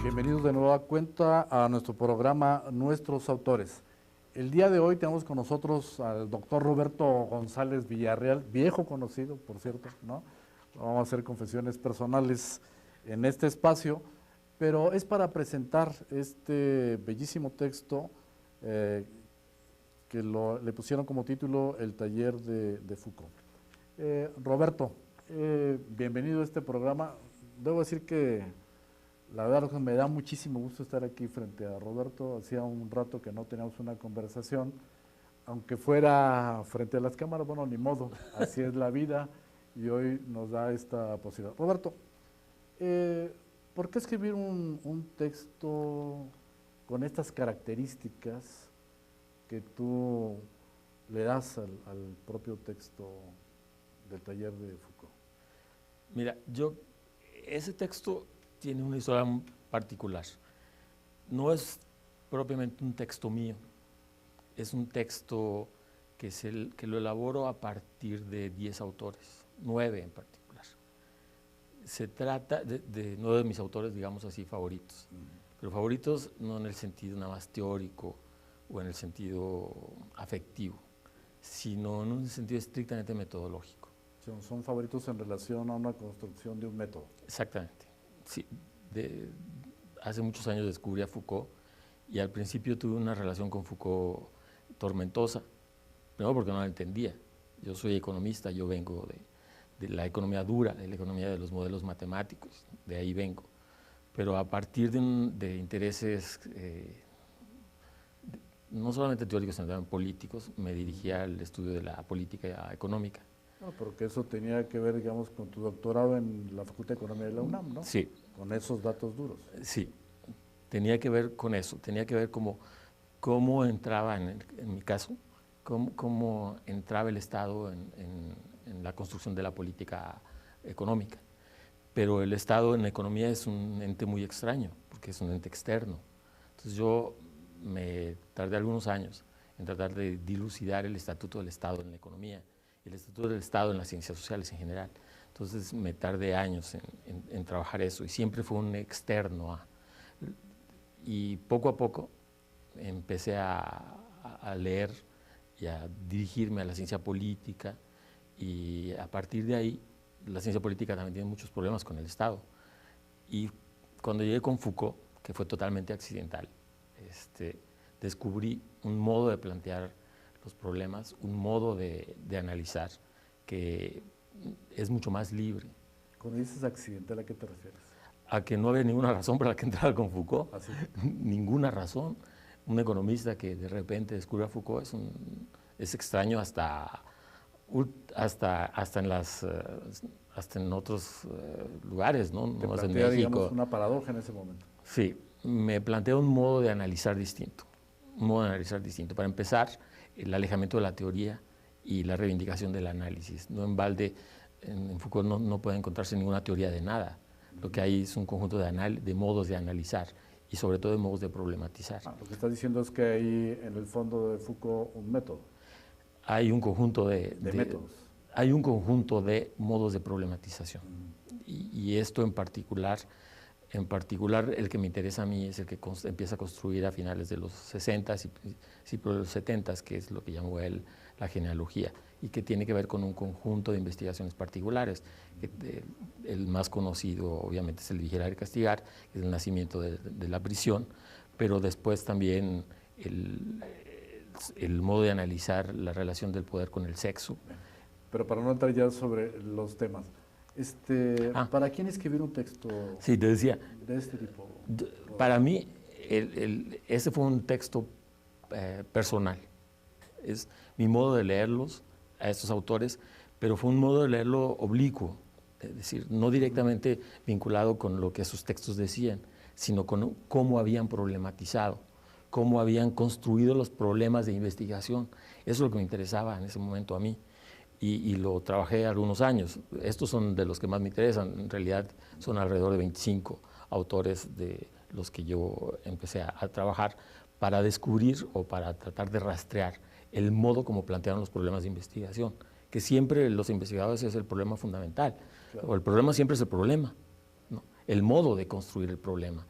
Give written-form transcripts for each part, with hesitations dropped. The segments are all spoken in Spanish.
Bienvenidos de nueva cuenta a nuestro programa Nuestros Autores. El día de hoy tenemos con nosotros al doctor Roberto González Villarreal, viejo conocido, por cierto, ¿no? Vamos a hacer confesiones personales en este espacio, pero es para presentar este bellísimo texto que le pusieron como título El taller de Foucault. Roberto, bienvenido a este programa. Debo decir que la verdad me da muchísimo gusto estar aquí frente a Roberto. Hacía un rato que no teníamos una conversación, aunque fuera frente a las cámaras, bueno, ni modo, así es la vida y hoy nos da esta posibilidad. Roberto, ¿por qué escribir un texto con estas características que tú le das al propio texto del taller de Foucault? Mira, ese texto tiene una historia particular. No es propiamente un texto mío, es un texto que lo elaboro a partir de 10 autores, 9 en particular. Se trata de 9 de mis autores, digamos así, favoritos. Pero favoritos no en el sentido nada más teórico o en el sentido afectivo, sino en un sentido estrictamente metodológico. Son favoritos en relación a una construcción de un método. Exactamente. Sí, hace muchos años descubrí a Foucault y al principio tuve una relación con Foucault tormentosa, primero porque no la entendía. Yo soy economista, yo vengo de la economía dura, de la economía de los modelos matemáticos, de ahí vengo. Pero a partir de intereses no solamente teóricos, sino también políticos, me dirigí al estudio de la política económica. No, porque eso tenía que ver, digamos, con tu doctorado en la Facultad de Economía de la UNAM, ¿no? Sí. Con esos datos duros. Sí, tenía que ver con eso, tenía que ver cómo entraba, en mi caso, cómo entraba el Estado en la construcción de la política económica. Pero el Estado en la economía es un ente muy extraño, porque es un ente externo. Entonces yo me tardé algunos años en tratar de dilucidar el estatuto del Estado en la economía, el estatuto del Estado en las ciencias sociales en general. Entonces me tardé años en trabajar eso y siempre fue un externo. Y poco a poco empecé a leer y a dirigirme a la ciencia política y a partir de ahí la ciencia política también tiene muchos problemas con el Estado. Y cuando llegué con Foucault, que fue totalmente accidental, descubrí un modo de plantear los problemas, un modo de analizar que es mucho más libre. Cuando dices accidental, ¿a qué te refieres? A que no había ninguna razón para que entrara con Foucault. ¿Así? Ninguna razón. Un economista que de repente descubre a Foucault es extraño hasta en otros lugares, ¿no? Te No más en plantea, México. digamos, una paradoja en ese momento. Sí, me plantea un modo de analizar distinto. Un modo de analizar distinto. Para empezar, el alejamiento de la teoría y la reivindicación del análisis. No en balde, en Foucault no puede encontrarse ninguna teoría de nada. Lo que hay es un conjunto de modos de analizar y sobre todo de modos de problematizar. Lo que estás diciendo es que hay en el fondo de Foucault un método. Hay un conjunto de métodos. Hay un conjunto de modos de problematización. Y esto en particular el que me interesa a mí es el que empieza a construir a finales de los 60 y de los 70, que es lo que llamó él la genealogía, y que tiene que ver con un conjunto de investigaciones particulares. El más conocido, obviamente, es el Vigilar y Castigar, que es el nacimiento de la prisión, pero después también el modo de analizar la relación del poder con el sexo. Pero para no entrar ya sobre los temas, ¿para quién escribir un texto sí, te decía, de este tipo? Para mí, ese fue un texto personal. Es mi modo de leerlos a estos autores, pero fue un modo de leerlo oblicuo, es decir, no directamente vinculado con lo que sus textos decían, sino con cómo habían problematizado, cómo habían construido los problemas de investigación. Eso es lo que me interesaba en ese momento a mí. Y lo trabajé algunos años. Estos son de los que más me interesan. En realidad son alrededor de 25 autores de los que yo empecé a trabajar para descubrir o para tratar de rastrear el modo como plantearon los problemas de investigación, que siempre los investigadores es el problema fundamental, claro. O el problema siempre es el problema, ¿no? El modo de construir el problema,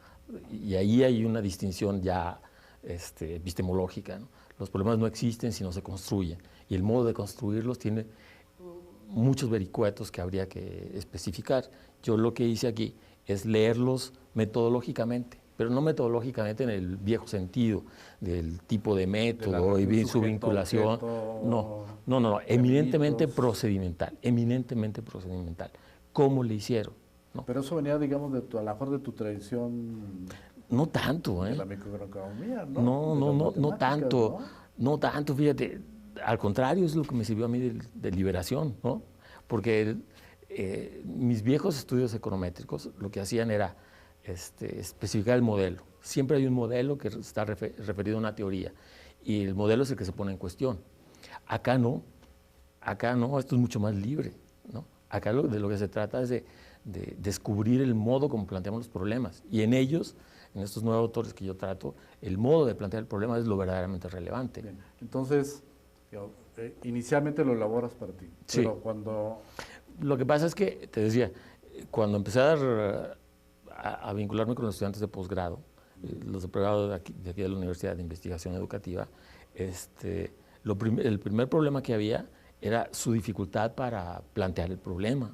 Y ahí hay una distinción ya epistemológica, ¿no? Los problemas no existen si no se construyen, y el modo de construirlos tiene muchos vericuetos que habría que especificar. Yo lo que hice aquí es leerlos metodológicamente, pero no metodológicamente en el viejo sentido del tipo de método y su vinculación. No, eminentemente procedimental, eminentemente procedimental. ¿Cómo le hicieron? ¿No? Pero eso venía, digamos, a lo mejor de tu tradición. No tanto, De la microeconomía, ¿no? No tanto, ¿no? Tanto, fíjate. Al contrario, es lo que me sirvió a mí de liberación, ¿no? Porque mis viejos estudios econométricos lo que hacían era especificar el modelo. Siempre hay un modelo que está referido a una teoría, y el modelo es el que se pone en cuestión. Acá no, esto es mucho más libre, ¿no? Acá de lo que se trata es de descubrir el modo como planteamos los problemas, y en ellos, en estos nuevos autores que yo trato, el modo de plantear el problema es lo verdaderamente relevante. Bien. Entonces, inicialmente lo elaboras para ti, sí. Pero cuando... Lo que pasa es que, te decía, cuando empecé a vincularme con los estudiantes de posgrado, los de pregrado de aquí de la Universidad de Investigación Educativa, el primer problema que había era su dificultad para plantear el problema.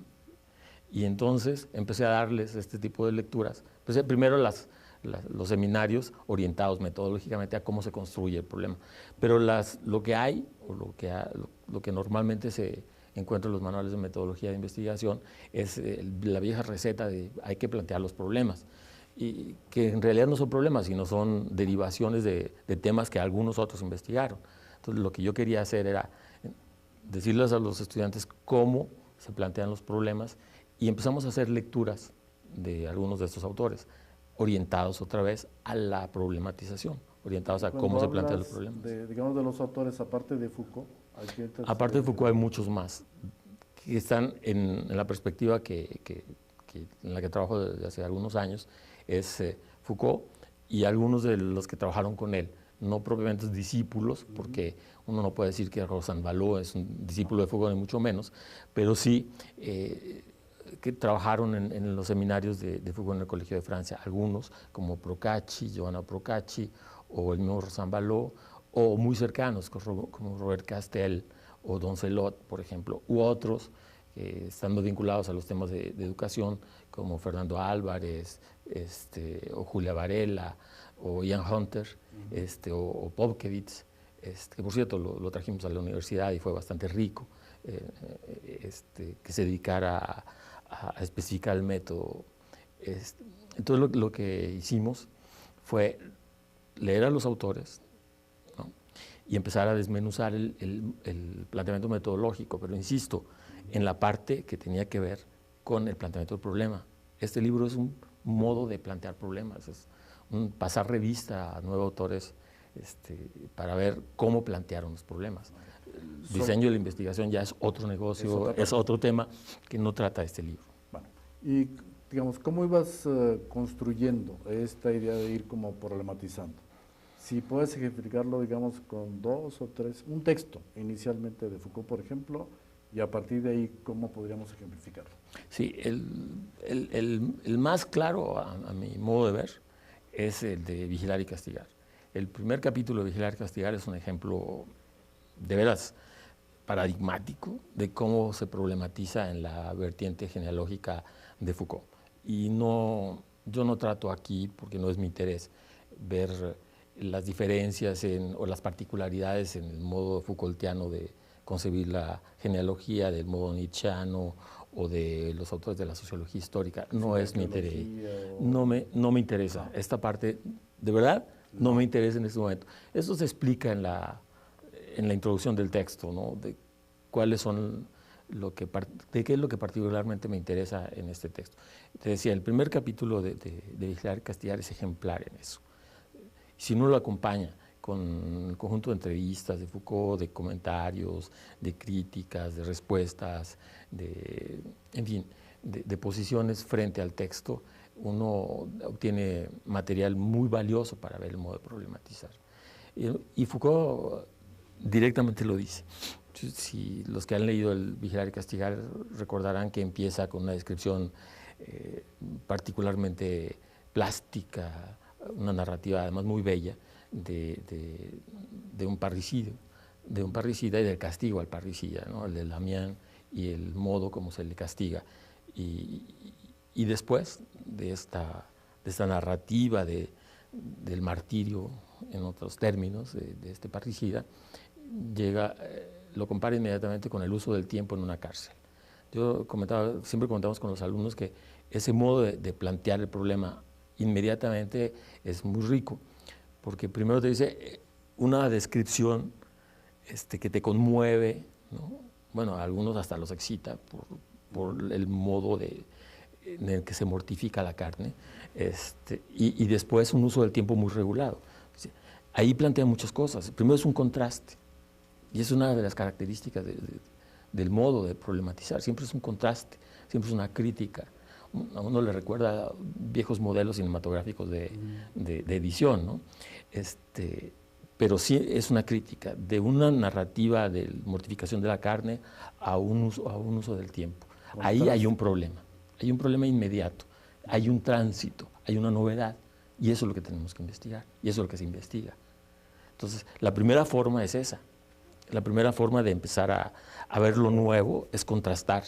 Y entonces empecé a darles este tipo de lecturas. Empecé primero los seminarios orientados metodológicamente a cómo se construye el problema. Pero lo que hay, o lo que normalmente se encuentra en los manuales de metodología de investigación, es la vieja receta de hay que plantear los problemas. Y que en realidad no son problemas, sino son derivaciones de temas que algunos otros investigaron. Entonces lo que yo quería hacer era decirles a los estudiantes cómo se plantean los problemas, y empezamos a hacer lecturas de algunos de estos autores, orientados otra vez a la problematización, orientados a cómo se plantean los problemas. Digamos, de los autores, aparte de Foucault. Aparte de Foucault hay muchos más que están en la perspectiva en la que trabajo desde hace algunos años, es Foucault y algunos de los que trabajaron con él, no propiamente discípulos, porque uno no puede decir que Rosan Vallot es un discípulo de Foucault, ni mucho menos, pero sí que trabajaron en los seminarios de Foucault en el Colegio de Francia, algunos como Procacci, Giovanna Procacci, o el mismo Rosan Vallot, o muy cercanos como Robert Castel o Doncelot, por ejemplo, u otros estando vinculados a los temas de educación, como Fernando Álvarez, o Julia Varela, o Ian Hunter, o Popkewitz, que por cierto lo trajimos a la universidad y fue bastante rico, que se dedicara a especificar el método. Entonces lo que hicimos fue leer a los autores, ¿no? Y empezar a desmenuzar el planteamiento metodológico, pero insisto, en la parte que tenía que ver con el planteamiento del problema. Este libro es un modo de plantear problemas, es un pasar revista a nuevos autores para ver cómo plantearon los problemas. El diseño de la investigación ya es otro negocio, es otro tema que no trata este libro. Bueno, y digamos, ¿cómo ibas construyendo esta idea de ir como problematizando? Si puedes ejemplificarlo, digamos, con 2 o 3, un texto inicialmente de Foucault, por ejemplo, y a partir de ahí, ¿cómo podríamos ejemplificarlo? Sí, el más claro, a mi modo de ver, es el de Vigilar y Castigar. El primer capítulo de Vigilar y Castigar es un ejemplo de veras paradigmático de cómo se problematiza en la vertiente genealógica de Foucault. Y yo no trato aquí, porque no es mi interés, ver las diferencias o las particularidades en el modo Foucaultiano de concebir la genealogía, del modo nietzscheano o de los autores de la sociología histórica. No es mi interés. No me interesa. Esta parte, de verdad, no me interesa en este momento. Esto se explica en la introducción del texto, ¿no? De cuáles son de qué es lo que particularmente me interesa en este texto. Te decía, el primer capítulo de Vigilar y Castigar es ejemplar en eso. Si uno lo acompaña con un conjunto de entrevistas de Foucault, de comentarios, de críticas, de respuestas, en fin, de posiciones frente al texto, uno obtiene material muy valioso para ver el modo de problematizar. Y Foucault directamente lo dice. Si los que han leído el Vigilar y Castigar recordarán que empieza con una descripción particularmente plástica, una narrativa además muy bella de un parricida y del castigo al parricida, ¿no? El de Damián y el modo como se le castiga. Y después de esta narrativa del martirio, en otros términos, de este parricida, lo compara inmediatamente con el uso del tiempo en una cárcel. Siempre comentamos con los alumnos que ese modo de plantear el problema inmediatamente es muy rico, porque primero te dice una descripción que te conmueve, ¿no? Bueno, a algunos hasta los excita por el modo en el que se mortifica la carne, y después un uso del tiempo muy regulado. Ahí plantea muchas cosas. Primero es un contraste, y es una de las características del modo de problematizar. Siempre es un contraste, siempre es una crítica. A uno le recuerda viejos modelos cinematográficos de edición, ¿no? Pero sí es una crítica de una narrativa de mortificación de la carne a un uso del tiempo. Ahí hay un problema inmediato, hay un tránsito, hay una novedad, y eso es lo que tenemos que investigar, y eso es lo que se investiga. Entonces, la primera forma es esa. La primera forma de empezar a ver lo nuevo es contrastar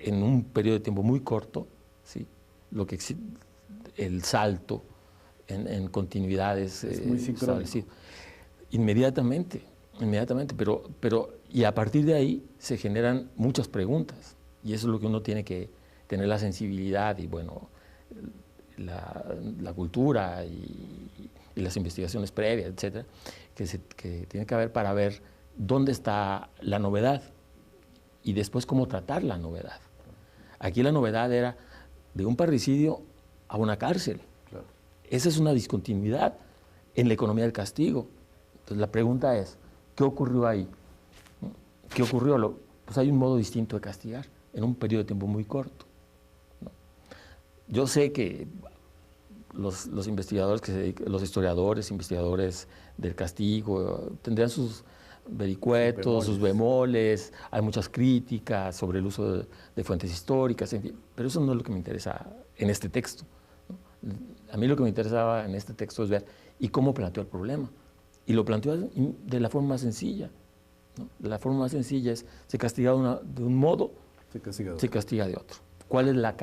en un periodo de tiempo muy corto, ¿sí? El salto en continuidades es muy sincrónico. Inmediatamente, y a partir de ahí se generan muchas preguntas, y eso es lo que uno tiene que tener la sensibilidad y bueno, la cultura y las investigaciones previas, etcétera, que tiene que haber para ver dónde está la novedad y después cómo tratar la novedad. Aquí la novedad era de un parricidio a una cárcel. Claro. Esa es una discontinuidad en la economía del castigo. Entonces la pregunta es, ¿qué ocurrió ahí? ¿Qué ocurrió? Pues hay un modo distinto de castigar en un periodo de tiempo muy corto, ¿no? Yo sé que los investigadores, los historiadores, investigadores del castigo, tendrían sus vericuetos, sus bemoles, hay muchas críticas sobre el uso de fuentes históricas, en fin, pero eso no es lo que me interesa en este texto, ¿no? A mí lo que me interesaba en este texto es ver y cómo planteó el problema, y lo planteó de la forma más sencilla, ¿no? La forma más sencilla es, se castiga de un modo, se castiga de otro. ¿Cuál es las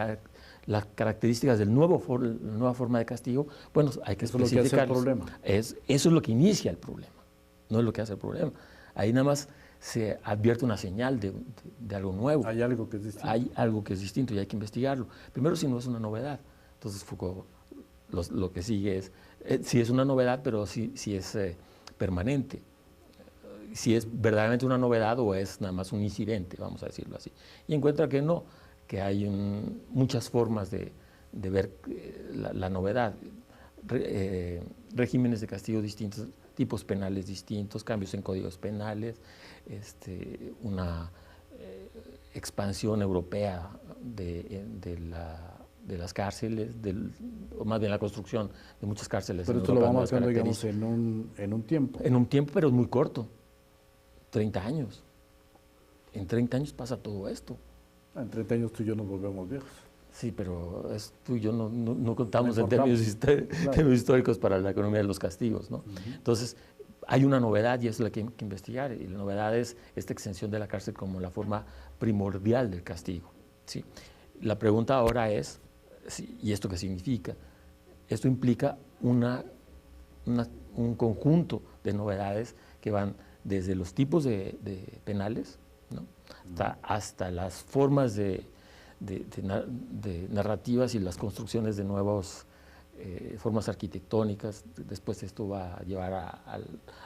características de la nueva forma de castigo? Bueno, hay que especificarlas. Eso es lo que inicia el problema, no es lo que hace el problema. Ahí nada más se advierte una señal de algo nuevo. Hay algo que es distinto. Hay algo que es distinto y hay que investigarlo. Primero, si no es una novedad. Entonces Foucault lo que sigue es, si es una novedad, pero si es permanente. Si es verdaderamente una novedad o es nada más un incidente, vamos a decirlo así. Y encuentra que no, que hay muchas formas de ver la novedad. Regímenes de castigo distintos, tipos penales distintos, cambios en códigos penales, una expansión europea de las cárceles, o más bien la construcción de muchas cárceles. Pero esto lo vamos haciendo, digamos, en un tiempo. En un tiempo, pero muy corto, 30 años. En 30 años pasa todo esto. En 30 años tú y yo nos volvemos viejos. Sí, pero tú y yo no contamos en términos históricos para la economía de los castigos, ¿no? Entonces, hay una novedad y eso es la que hay que investigar. Y la novedad es esta extensión de la cárcel como la forma primordial del castigo, ¿sí? La pregunta ahora es, ¿y esto qué significa? Esto implica un conjunto de novedades que van desde los tipos de penales, ¿no? hasta las formas de narrativas y las construcciones de nuevas formas arquitectónicas. Después esto va a llevar a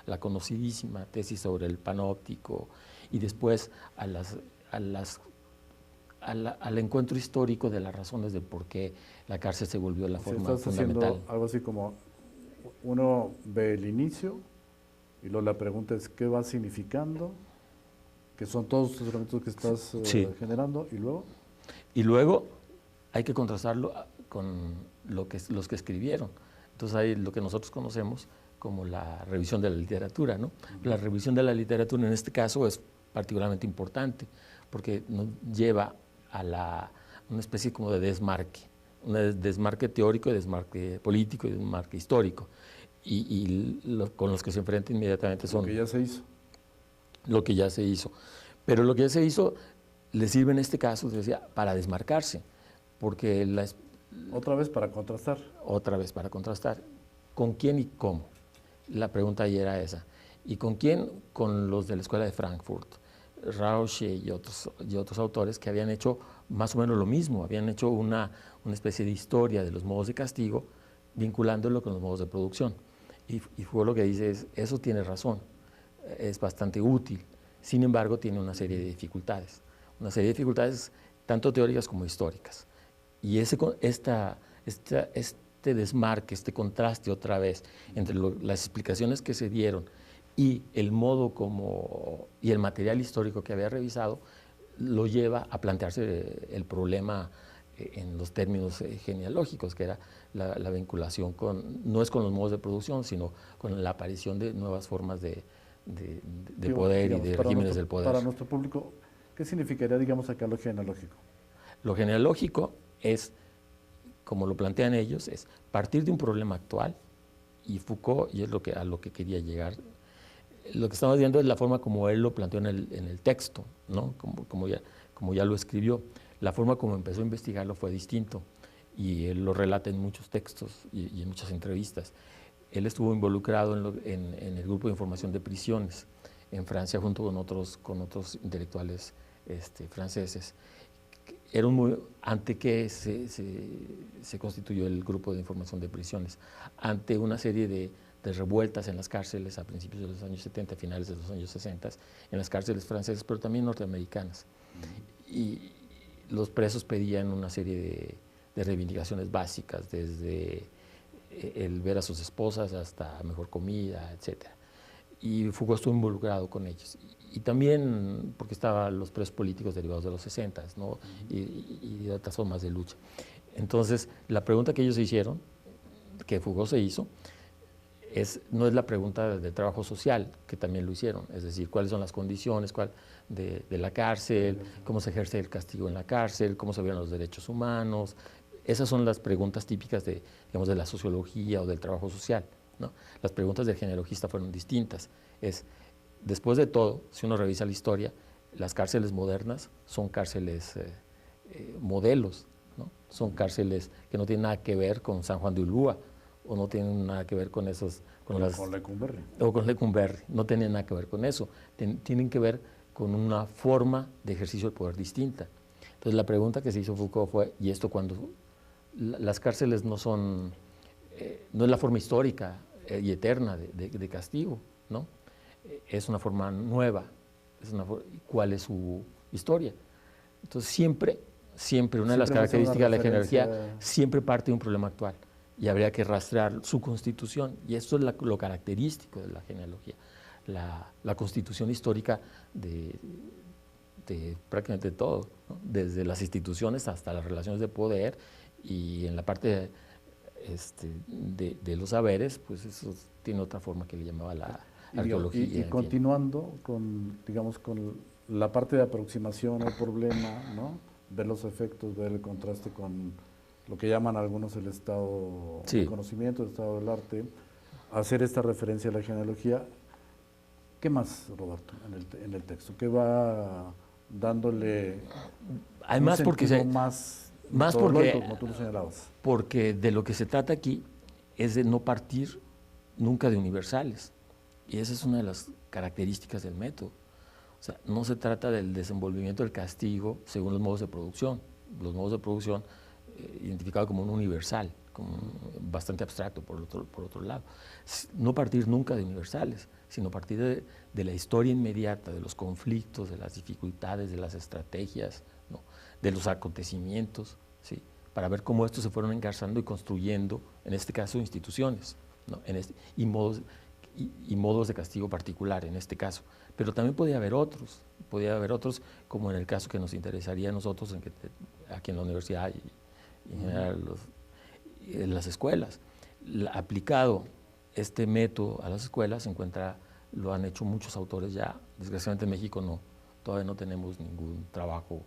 la conocidísima tesis sobre el panóptico y después al encuentro histórico de las razones de por qué la cárcel se volvió la forma fundamental. Algo así como uno ve el inicio y luego la pregunta es ¿qué va significando? Que son todos los elementos que estás generando y luego... Y luego hay que contrastarlo con los que escribieron. Entonces hay lo que nosotros conocemos como la revisión de la literatura, ¿no? La revisión de la literatura en este caso es particularmente importante porque nos lleva a una especie como de desmarque un desmarque teórico, desmarque político y desmarque histórico. Con los que se enfrenta inmediatamente son... Lo que ya se hizo. Lo que ya se hizo. Pero lo que ya se hizo le sirve en este caso, decía, para desmarcarse, porque otra vez para contrastar. Otra vez para contrastar. ¿Con quién y cómo? La pregunta ahí era esa. ¿Y con quién? Con los de la Escuela de Frankfurt, Rausch y otros autores que habían hecho más o menos lo mismo, habían hecho una especie de historia de los modos de castigo, vinculándolo con los modos de producción. Y Foucault lo que dice es, eso tiene razón, es bastante útil, sin embargo tiene una serie de dificultades tanto teóricas como históricas. Y este desmarque, este contraste otra vez entre las explicaciones que se dieron y el modo y el material histórico que había revisado, lo lleva a plantearse el problema en los términos genealógicos, que era la vinculación no es con los modos de producción, sino con la aparición de nuevas formas de poder, digamos, y de regímenes del poder. Para nuestro público, ¿qué significaría, digamos, acá lo genealógico? Lo genealógico es, como lo plantean ellos, es partir de un problema actual, y Foucault, y es a lo que quería llegar, lo que estamos viendo es la forma como él lo planteó en el texto, ¿no? Como ya lo escribió. La forma como empezó a investigarlo fue distinto, y él lo relata en muchos textos y en muchas entrevistas. Él estuvo involucrado en el grupo de información de prisiones en Francia junto con otros intelectuales franceses. Ante que se constituyó el grupo de información de prisiones, ante una serie de revueltas en las cárceles a principios de los años 70, finales de los años 60, en las cárceles francesas, pero también norteamericanas. Y los presos pedían una serie de reivindicaciones básicas, desde el ver a sus esposas hasta mejor comida, etc. Y Foucault estuvo involucrado con ellos. Y también porque estaban los presos políticos derivados de los 60, ¿no? y de otras formas de lucha. Entonces, la pregunta que ellos se hicieron, que Foucault se hizo, no es la pregunta del trabajo social, que también lo hicieron, es decir, cuáles son las condiciones de la cárcel, cómo se ejerce el castigo en la cárcel, cómo se violan los derechos humanos. Esas son las preguntas típicas de la sociología o del trabajo social, ¿no? Las preguntas del genealogista fueron distintas. Después de todo, si uno revisa la historia, las cárceles modernas son cárceles modelos, ¿no? Son cárceles que no tienen nada que ver con San Juan de Ulúa, o no tienen nada que ver con con Lecumberri. O con Lecumberri, no tienen nada que ver con eso. Tienen que ver con una forma de ejercicio del poder distinta. Entonces la pregunta que se hizo Foucault fue, ¿y esto cuándo? Las cárceles no es la forma histórica y eterna de castigo, ¿no? Es una forma nueva. ¿Cuál es su historia? Entonces siempre una de las características de la genealogía siempre parte de un problema actual, y habría que rastrear su constitución, y esto es lo característico de la genealogía, la constitución histórica de prácticamente todo, ¿no? Desde las instituciones hasta las relaciones de poder, y en la parte de los saberes, pues eso tiene otra forma que le llamaba la arqueología. Y continuando con la parte de aproximación al problema, ¿no? Ver los efectos, ver el contraste con lo que llaman algunos el estado del conocimiento, el estado del arte, hacer esta referencia a la genealogía. ¿Qué más, Roberto, en el texto? ¿Qué va dándole además un sentido más porque, como tú lo señalabas? Porque de lo que se trata aquí es de no partir nunca de universales, y esa es una de las características del método. O sea, no se trata del desenvolvimiento del castigo según los modos de producción. Los modos de producción identificado como un universal, como bastante abstracto por otro lado. No partir nunca de universales, sino partir de la historia inmediata, de los conflictos, de las dificultades, de las estrategias, ¿no? De los acontecimientos, ¿sí? Para ver cómo estos se fueron engarzando y construyendo, en este caso, instituciones, ¿no? Y modos de castigo particular en este caso. Pero también podía haber otros como en el caso que nos interesaría a nosotros aquí en la universidad y en general en las escuelas. Aplicado este método a las escuelas lo han hecho muchos autores ya. Desgraciadamente en México todavía no tenemos ningún trabajo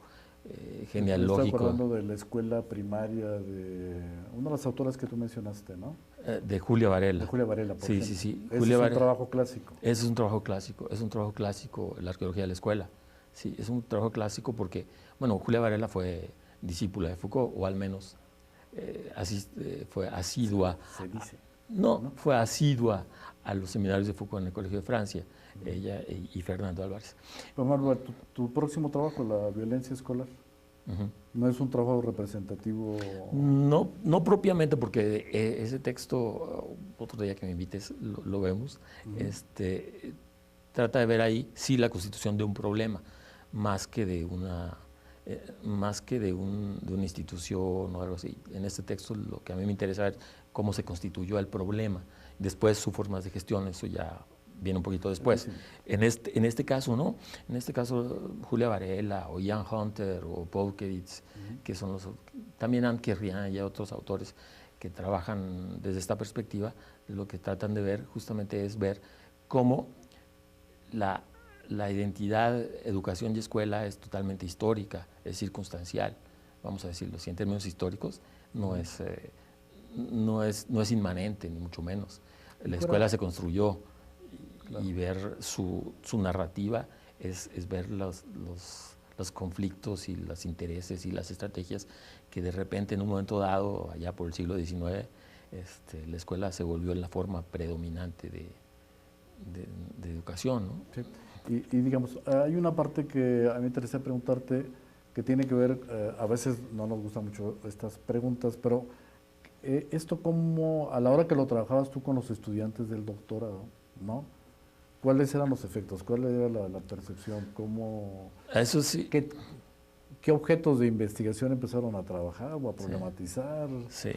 Me genealógico. estoy acordando de la escuela primaria de una de las autoras que tú mencionaste, ¿no? De Julia Varela. De Julia Varela, por ejemplo. Sí. Ese Julia es un Varela. trabajo clásico. Ese es un trabajo clásico, la arqueología de la escuela. Sí, es un trabajo clásico porque, bueno, Julia Varela fue discípula de Foucault, o al menos fue asidua. Se dice. No, fue asidua a los seminarios de Foucault en el Colegio de Francia, ella y Fernando Álvarez. Pero Manuel, tu próximo trabajo, la violencia escolar, ¿no es un trabajo representativo? No, no propiamente, porque ese texto, otro día que me invites, lo vemos, trata de ver ahí sí la constitución de un problema, más que de una institución o algo así. En este texto lo que a mí me interesa es cómo se constituyó el problema, después sus formas de gestión, eso ya viene un poquito después. Sí. En este caso, ¿no? En este caso, Julia Varela o Ian Hunter o Paul Kevitz, que son también Anne Querrien y otros autores que trabajan desde esta perspectiva, lo que tratan de ver justamente es ver cómo la identidad, educación y escuela es totalmente histórica, es circunstancial, vamos a decirlo así, en términos históricos, no es inmanente, ni mucho menos. La escuela se construyó y ver su narrativa es ver los conflictos y los intereses y las estrategias que de repente en un momento dado, allá por el siglo XIX, la escuela se volvió la forma predominante de educación, ¿no? Sí. Y digamos, hay una parte que a mí me interesa preguntarte que tiene que ver, a veces no nos gustan mucho estas preguntas, pero esto como a la hora que lo trabajabas tú con los estudiantes del doctorado, ¿no? ¿Cuáles eran los efectos? ¿Cuál era la percepción? ¿Cómo, eso sí. ¿Qué objetos de investigación empezaron a trabajar o a problematizar? Sí.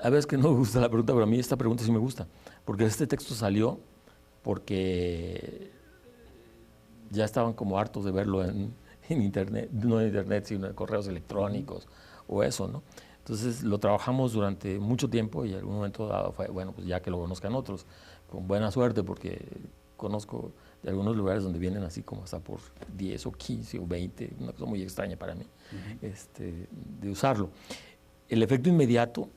A veces que no me gusta la pregunta, pero a mí esta pregunta sí me gusta, porque este texto salió porque ya estaban como hartos de verlo en internet, no en internet, sino en correos electrónicos o eso, ¿no? Entonces lo trabajamos durante mucho tiempo y en algún momento dado fue, bueno, pues ya que lo conozcan otros, con buena suerte, porque conozco de algunos lugares donde vienen así como hasta por 10 o 15 o 20, una cosa muy extraña para mí, de usarlo. El efecto inmediato,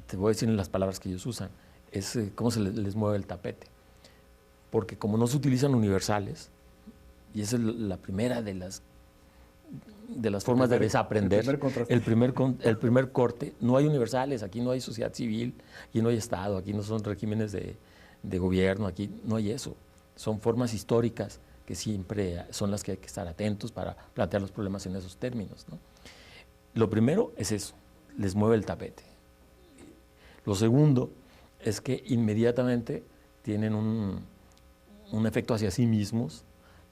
te voy a decir en las palabras que ellos usan, es cómo se les mueve el tapete. Porque como no se utilizan universales, y esa es la primera de las formas de desaprender, el primer corte, no hay universales, aquí no hay sociedad civil, aquí no hay Estado, aquí no son regímenes de gobierno, aquí no hay eso. Son formas históricas que siempre son las que hay que estar atentos para plantear los problemas en esos términos, ¿no? Lo primero es eso, les mueve el tapete. Lo segundo es que inmediatamente tienen un efecto hacia sí mismos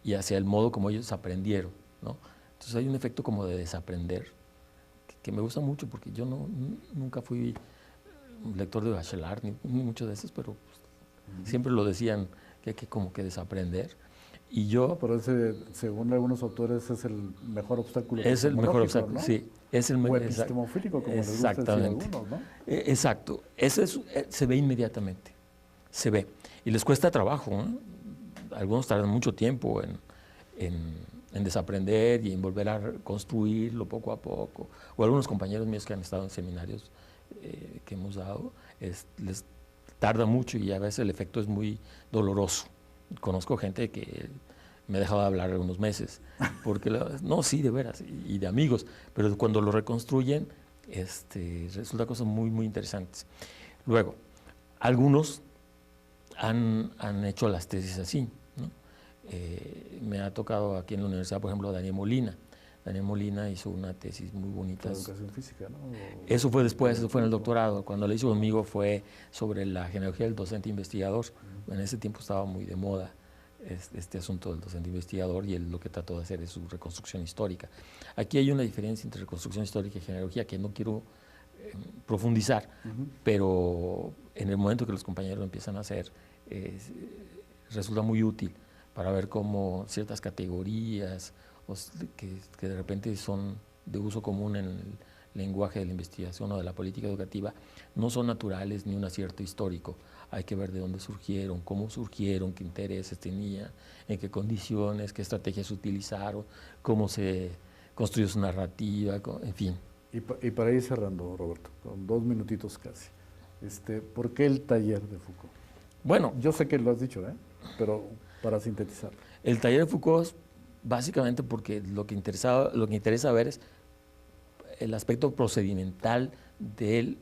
y hacia el modo como ellos aprendieron, ¿no? Entonces hay un efecto como de desaprender que me gusta mucho, porque yo nunca fui un lector de Bachelard ni mucho de esos, pero pues, siempre lo decían que hay que como que desaprender. Y yo... Pero ese, según algunos autores, es el mejor obstáculo. Es el mejor obstáculo, ¿no? Sí. Es el o epistemofílico, como les gusta decir a algunos, ¿no? Exacto. Eso se ve inmediatamente. Se ve. Y les cuesta trabajo, ¿eh? Algunos tardan mucho tiempo en desaprender y en volver a construirlo poco a poco. O algunos compañeros míos que han estado en seminarios que hemos dado, les tarda mucho y a veces el efecto es muy doloroso. Conozco gente que me ha dejado de hablar algunos meses, porque no, sí, de veras, y de amigos, pero cuando lo reconstruyen, resulta cosas muy, muy interesantes. Luego, algunos han hecho las tesis así, ¿no? Me ha tocado aquí en la universidad, por ejemplo, Daniel Molina. Daniel Molina hizo una tesis muy bonita. Educación física, ¿no? Eso fue después, eso fue en el doctorado. Cuando lo hizo conmigo fue sobre la genealogía del docente investigador. En ese tiempo estaba muy de moda este asunto del docente investigador, y él lo que trató de hacer es su reconstrucción histórica. Aquí hay una diferencia entre reconstrucción histórica y genealogía que no quiero profundizar, pero en el momento que los compañeros lo empiezan a hacer, resulta muy útil para ver cómo ciertas categorías que de repente son de uso común en lenguaje de la investigación o de la política educativa no son naturales ni un acierto histórico. Hay que ver de dónde surgieron, cómo surgieron, qué intereses tenían, en qué condiciones, qué estrategias utilizaron, cómo se construyó su narrativa, en fin. Y para ir cerrando, Roberto, con 2 minutitos casi, ¿por qué el taller de Foucault? Bueno, yo sé que lo has dicho, pero para sintetizar. El taller de Foucault es básicamente porque lo que interesa ver es el aspecto procedimental de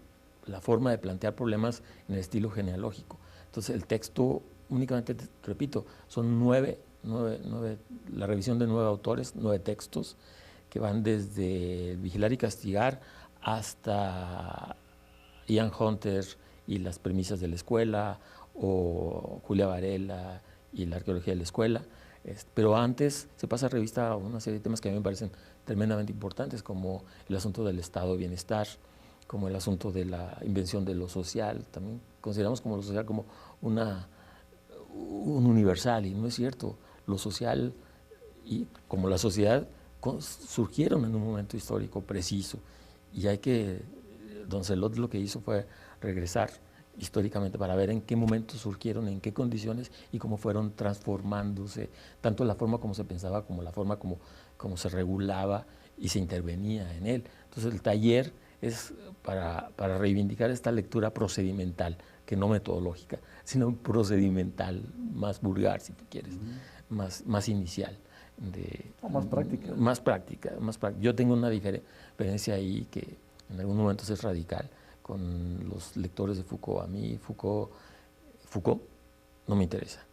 la forma de plantear problemas en el estilo genealógico. Entonces el texto únicamente, repito, son la revisión de 9 autores, 9 textos que van desde Vigilar y Castigar hasta Ian Hunter y las premisas de la escuela, o Julia Varela y la arqueología de la escuela. Pero antes se pasa a revista una serie de temas que a mí me parecen tremendamente importantes, como el asunto del estado de bienestar, como el asunto de la invención de lo social. También consideramos como lo social como un universal, y no es cierto. Lo social y como la sociedad surgieron en un momento histórico preciso, y Don Celot lo que hizo fue regresar históricamente para ver en qué momento surgieron, en qué condiciones y cómo fueron transformándose, tanto la forma como se pensaba como la forma como se regulaba y se intervenía en él. Entonces el taller es para reivindicar esta lectura procedimental, que no metodológica, sino procedimental, más vulgar si tú quieres, más inicial. Más práctica. Más práctica. Yo tengo una diferencia ahí que en algunos momentos es radical con los lectores de Foucault. A mí Foucault no me interesa.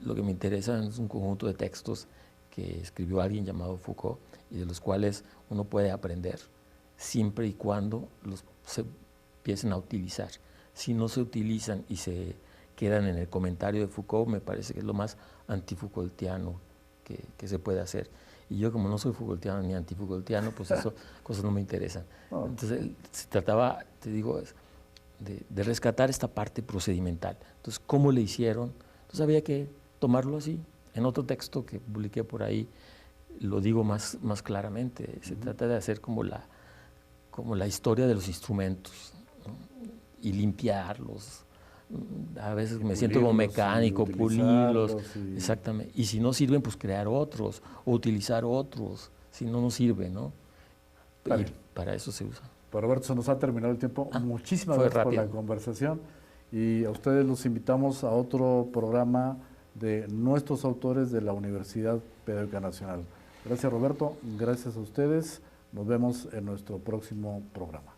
Lo que me interesa es un conjunto de textos que escribió alguien llamado Foucault y de los cuales uno puede aprender siempre y cuando se empiecen a utilizar. Si no se utilizan y se quedan en el comentario de Foucault, me parece que es lo más antifoucaultiano que se puede hacer. Y yo, como no soy Foucaultiano ni antifoucaultiano, pues esas cosas no me interesan. Entonces se trataba, te digo, de rescatar esta parte procedimental. Entonces, ¿cómo le hicieron? Entonces había que tomarlo así. En otro texto que publiqué por ahí lo digo más claramente. Se trata de hacer como la historia de los instrumentos, ¿no? Y limpiarlos. A veces me siento como mecánico, pulirlos, exactamente. Y si no sirven, pues crear otros o utilizar otros. Si no, no sirve, ¿no? Y para eso se usa. Pues Roberto, se nos ha terminado el tiempo. Muchísimas gracias por la conversación. Y a ustedes los invitamos a otro programa de nuestros autores de la Universidad Pedagógica Nacional. Gracias, Roberto. Gracias a ustedes. Nos vemos en nuestro próximo programa.